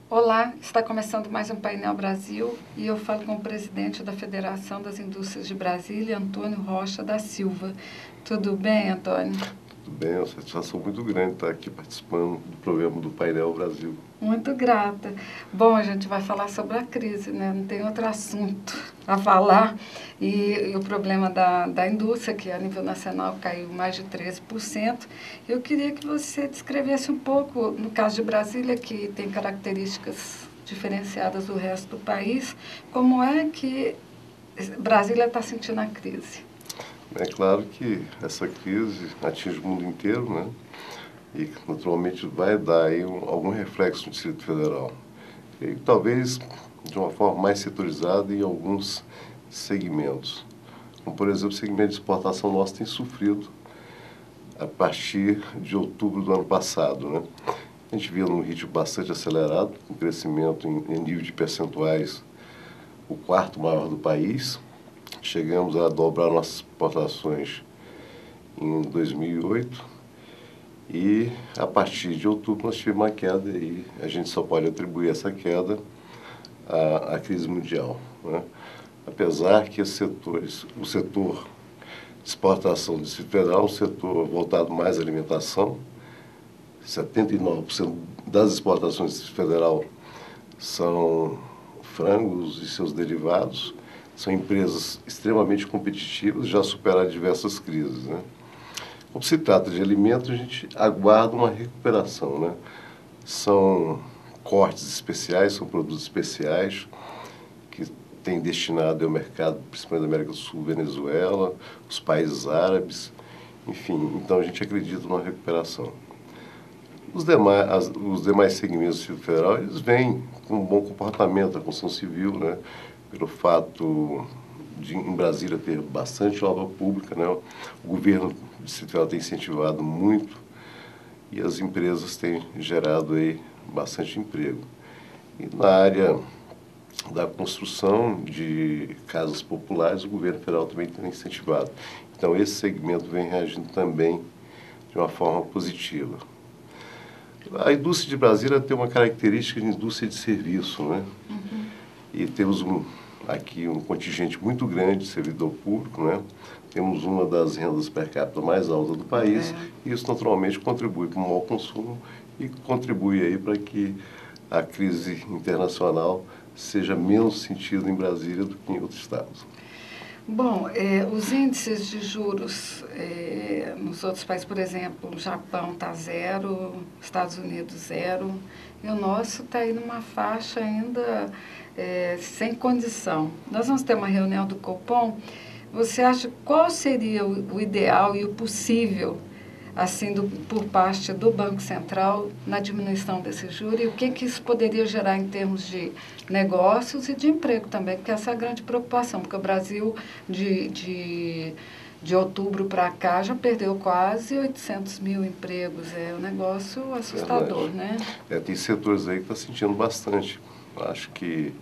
Olá, está começando mais um Painel Brasil e eu falo com o presidente da Federação das Indústrias de Brasília, Antônio Rocha da Silva. Tudo bem, Antônio? Tudo bem, é uma satisfação muito grande estar aqui participando do programa do Painel Brasil. Muito grata. Bom, a gente vai falar sobre a crise, né? Não tem outro assunto a falar. E o problema da indústria, que a nível nacional caiu mais de 13%. Eu queria que você descrevesse um pouco, no caso de Brasília, que tem características diferenciadas do resto do país, como é que Brasília está sentindo a crise? É claro que essa crise atinge o mundo inteiro, né? E naturalmente vai dar aí algum reflexo no Distrito Federal. E talvez de uma forma mais setorizada em alguns segmentos. Como, por exemplo, o segmento de exportação nosso tem sofrido a partir de outubro do ano passado, né? A gente via num ritmo bastante acelerado, um crescimento em nível de percentuais, o quarto maior do país. Chegamos a dobrar nossas exportações em 2008 e a partir de outubro nós tivemos uma queda e a gente só pode atribuir essa queda à crise mundial, né? Apesar que o setor de exportação do Distrito Federal é um setor voltado mais à alimentação, 79% das exportações do Distrito Federal são frangos e seus derivados. São empresas extremamente competitivas, já superaram diversas crises, né? Como se trata de alimentos, a gente aguarda uma recuperação, né? São cortes especiais, são produtos especiais que têm destinado ao mercado, principalmente da América do Sul, Venezuela, os países árabes, enfim. Então a gente acredita numa recuperação. Os demais segmentos do Distrito Federal, eles vêm com um bom comportamento da construção civil, né? Pelo fato de em Brasília ter bastante obra pública, né? O governo do Distrito Federal tem incentivado muito e as empresas têm gerado aí bastante emprego. E na área da construção de casas populares, o governo federal também tem incentivado. Então esse segmento vem reagindo também de uma forma positiva. A indústria de Brasília tem uma característica de indústria de serviço, né? Uhum. E temos aqui um contingente muito grande de servidor público, né? Temos uma das rendas per capita mais altas do país e isso naturalmente contribui para o mau consumo e contribui aí para que a crise internacional seja menos sentida em Brasília do que em outros estados. Bom, os índices de juros nos outros países, por exemplo, o Japão está zero, Estados Unidos zero, e o nosso está aí numa faixa ainda sem condição. Nós vamos ter uma reunião do Copom. Você acha qual seria o ideal e o possível, assim, por parte do Banco Central na diminuição desse juro e o que isso poderia gerar em termos de negócios e de emprego também, porque essa é a grande preocupação, porque o Brasil de outubro para cá já perdeu quase 800 mil empregos, é um negócio assustador, né? Tem setores aí que estão sentindo bastante. Acho que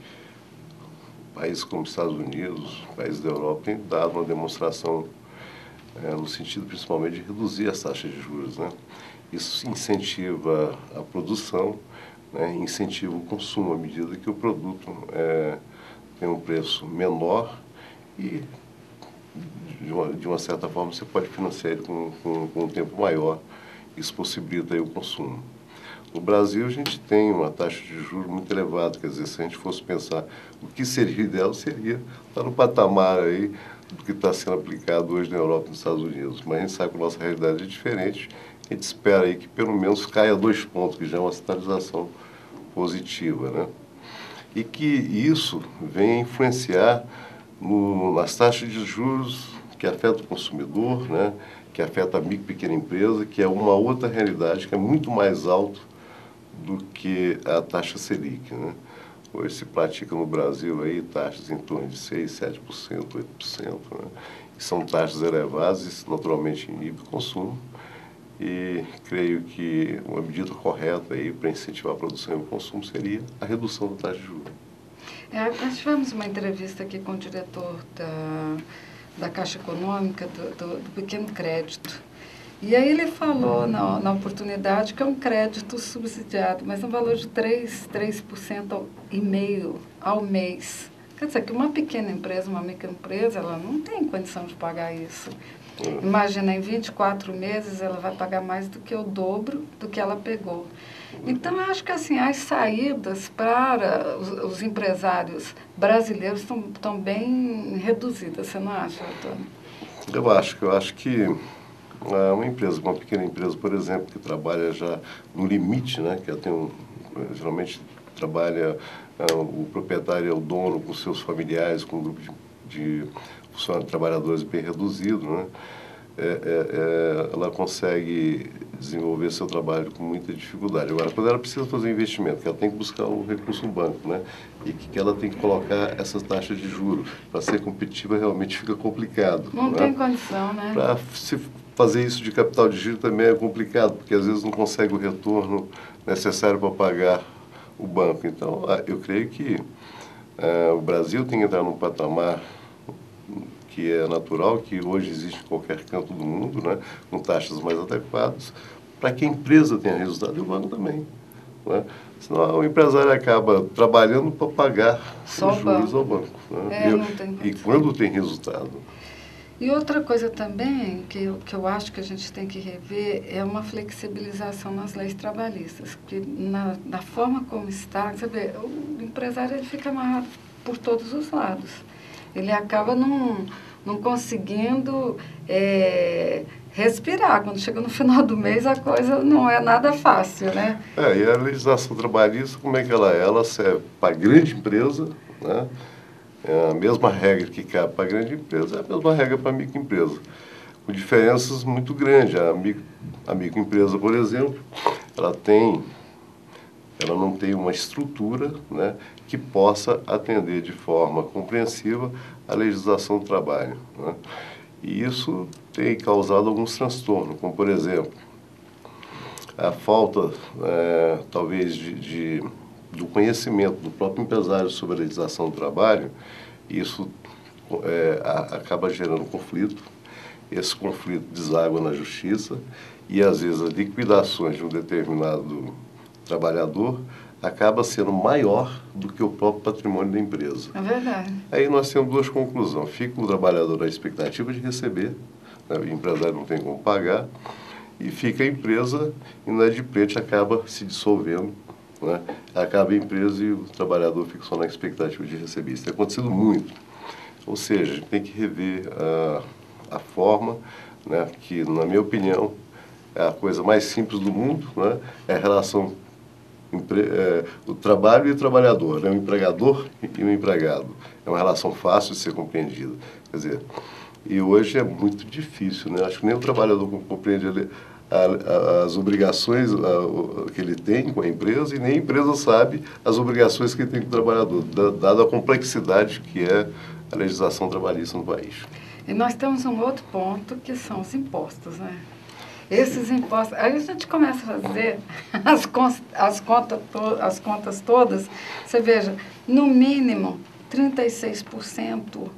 países como os Estados Unidos, países da Europa, têm dado uma demonstração no sentido principalmente de reduzir as taxas de juros, né? Isso incentiva a produção, né? Incentiva o consumo à medida que o produto tem um preço menor e, de uma certa forma, você pode financiar ele com um tempo maior. Isso possibilita aí o consumo. No Brasil, a gente tem uma taxa de juros muito elevada, quer dizer, se a gente fosse pensar o que seria ideal, seria estar no patamar aí do que está sendo aplicado hoje na Europa e nos Estados Unidos. Mas a gente sabe que a nossa realidade é diferente, a gente espera aí que pelo menos caia 2 pontos, que já é uma sinalização positiva, né? E que isso venha influenciar nas taxas de juros que afetam o consumidor, né? Que afeta a micro e pequena empresa, que é uma outra realidade que é muito mais alta do que a taxa Selic, né? Hoje se pratica no Brasil aí taxas em torno de 6%, 7%, 8%, né? E são taxas elevadas, naturalmente em nível de consumo, e creio que uma medida correta aí para incentivar a produção e o consumo seria a redução da taxa de juros. Nós tivemos uma entrevista aqui com o diretor da Caixa Econômica do Pequeno Crédito. E aí ele falou na oportunidade que é um crédito subsidiado, mas no valor de 3% e meio ao mês. Quer dizer que uma pequena empresa, uma microempresa, ela não tem condição de pagar isso. Imagina, em 24 meses ela vai pagar mais do que o dobro do que ela pegou. Então, eu acho que assim, as saídas para os empresários brasileiros estão bem reduzidas, você não acha, Antônio? Eu acho que uma pequena empresa, por exemplo, que trabalha já no limite, né, que ela geralmente trabalha, o proprietário é o dono com seus familiares, com um grupo de trabalhadores bem reduzido, né? Ela consegue desenvolver seu trabalho com muita dificuldade. Agora, quando ela precisa fazer um investimento, que ela tem que buscar o recurso no banco, né? E que ela tem que colocar essas taxas de juros para ser competitiva, realmente fica complicado. Não tem condição, né? Para se fazer isso de capital de giro também é complicado, porque às vezes não consegue o retorno necessário para pagar o banco. Então, eu creio que o Brasil tem que entrar num patamar que é natural, que hoje existe em qualquer canto do mundo, né, com taxas mais adequadas, para que a empresa tenha resultado e o banco também. Né? Senão o empresário acaba trabalhando para pagar só os juros ao banco. Né? Não tem e quando tem resultado. E outra coisa também que eu acho que a gente tem que rever é uma flexibilização nas leis trabalhistas, porque na forma como está, você vê, o empresário ele fica amarrado por todos os lados. Ele acaba não conseguindo respirar. Quando chega no final do mês, a coisa não é nada fácil, né? E a legislação trabalhista, como é que ela é? Ela serve para a grande empresa, né? É a mesma regra que cabe para a grande empresa, é a mesma regra para a microempresa, com diferenças muito grandes. A microempresa, por exemplo, ela não tem uma estrutura, né, que possa atender de forma compreensiva a legislação do trabalho. Né? E isso tem causado alguns transtornos, como, por exemplo, a falta, talvez, do conhecimento do próprio empresário sobre a legislação do trabalho. Isso acaba gerando conflito. Esse conflito deságua na justiça e, às vezes, as liquidações de um determinado trabalhador acaba sendo maior do que o próprio patrimônio da empresa. É verdade. Aí nós temos duas conclusões. Fica o trabalhador à expectativa de receber, né? O empresário não tem como pagar, e fica a empresa inadimplente, acaba se dissolvendo, né? Acaba a empresa e o trabalhador fica só na expectativa de receber. Isso tem acontecido muito. Ou seja, a gente tem que rever a forma, né, que, na minha opinião, é a coisa mais simples do mundo, né? É a relação o trabalho e o trabalhador, né? O empregador e o empregado. É uma relação fácil de ser compreendida. Quer dizer, e hoje é muito difícil, né? Acho que nem o trabalhador compreende as obrigações que ele tem com a empresa e nem a empresa sabe as obrigações que ele tem com o trabalhador, dada a complexidade que é a legislação trabalhista no país. E nós temos um outro ponto que são os impostos, né? Esses impostos, aí a gente começa a fazer as contas todas, você veja, no mínimo 36%